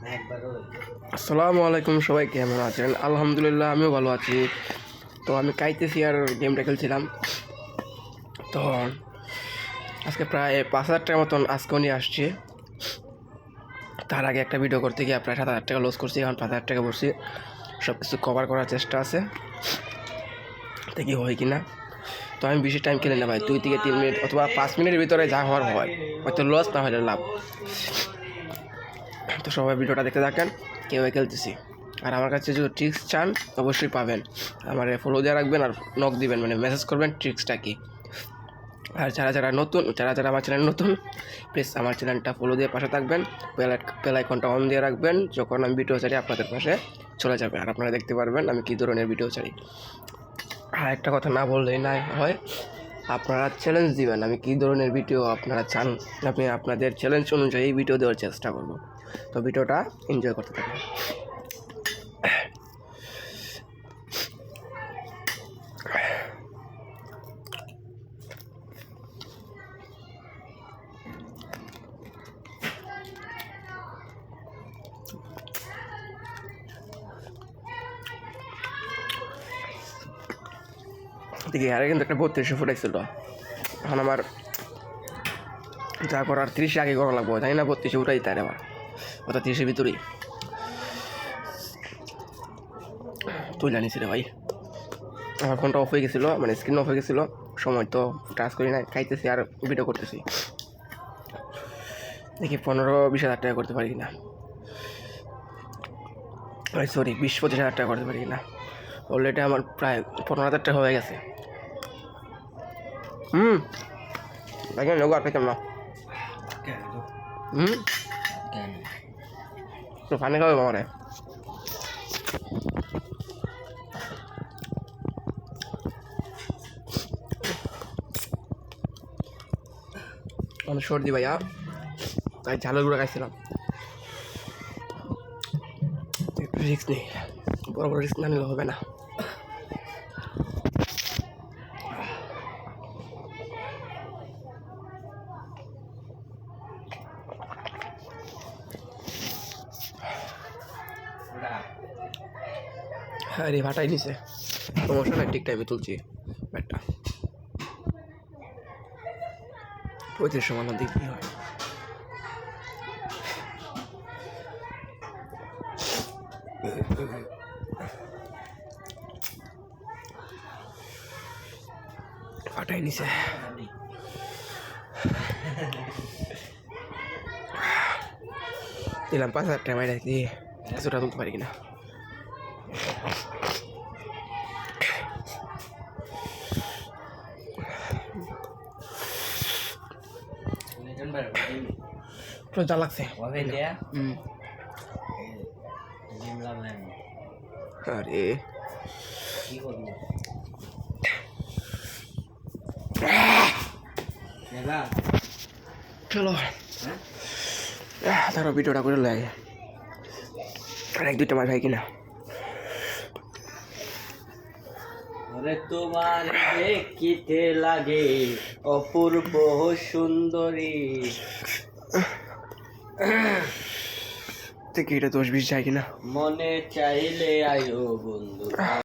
আসসালামু আলাইকুম, সবাই কেমন আছেন? আলহামদুলিল্লাহ, আমিও ভালো আছি। তো আমি কাইতেছি আর গেমটা খেলছিলাম। তো আজকে প্রায় 5,000 টাকার মতন আজকেও নিয়ে আসছি। তার আগে একটা ভিডিও করতে গিয়ে প্রায় 7,000 টাকা লস করছি, এখন 5,000 টাকা বসছি। সব কিছু কভার করার চেষ্টা আছে, দেখি হয় কি না। তো আমি বেশি টাইম খেলে না ভাই, 2 থেকে 3 মিনিট অথবা 5 মিনিটের ভিতরে যা হওয়ার হয়, হয়তো লস না হলে লাভ। তো সবাই ভিডিওটা দেখতে থাকেন, কেউ খেলতেছি। আর আমার কাছে যদি ট্রিক্স চান অবশ্যই পাবেন। আমার ফলো দিয়ে রাখবেন আর নক দিবেন, মানে মেসেজ করবেন ট্রিক্সটা কি। আর যারা আমার চ্যানেল নতুন, প্লিজ আমার চ্যানেলটা ফলো দিয়ে পাশে থাকবেন। বেল আইকনটা অন দিয়ে রাখবেন, যখন আমি ভিডিও ছাড়ি আপনাদের পাশে চলে যাবে আর আপনারা দেখতে পারবেন আমি কী ধরনের ভিডিও ছাড়ি। আর একটা কথা না বললেই না হয়, আপনারা চ্যালেঞ্জ দিবেন আমি কী ধরনের ভিডিও আপনারা চান। আমি আপনাদের চ্যালেঞ্জ অনুযায়ী ভিডিও দেওয়ার চেষ্টা করব। তো ভিডিওটা এনজয় করতে থাকুন। দেখি আরে কিন্তু একটা 32 ফুটাইছিল। এখন আমার যা করার 30 আগে করা লাগবো, তাই না? 32 উঠাই তাই আবার, অর্থাৎ 30-এর ভিতরেই তুই জানিস রে ভাই। আমার ফোনটা অফ হয়ে গেছিলো, মানে স্ক্রিন অফ হয়ে গেছিলো, সময় তো টাচ করি না, খাইতেছি আর ভিডিও করতেছি। দেখি 15-20 হাজার টাকা করতে পারি কিনা, সরি 20-25 হাজার টাকা করতে পারি কিনা। অলরেডি আমার প্রায় 15,000 টাকা হয়ে গেছে। দেখেন লোক আর পেতাম না। তো ফানে খাবে বাবারে। অনেক সর্দি ভাইয়া, তাই ঝালের গুঁড়া খাইছিলাম। একটু রিস্ক নেই, বড় বড় রিস্ক না নিলে হবে না। হ্যাঁ রে, ভাটাই নিছে, সমস্যা নাই, ঠিক টাইমে তুলছি ব্যাটটা। 35 সমান দিক কি হয়। ফাটাই নিছে, দিলাম 5,000 টাকা মাইরা দিয়ে কিছুটা তুলতে পারি কিনা। যা লাগছে আরে চলো ধরো ভিডিওটা করে লাগে আর 1-2টা মাছ হয় কিনা। তোমার দেখিতে লাগে অপূর্ব সুন্দরী, দেখি এটা 10-20 যায় কিনা। মনে চাইলে আয়ো বন্ধু।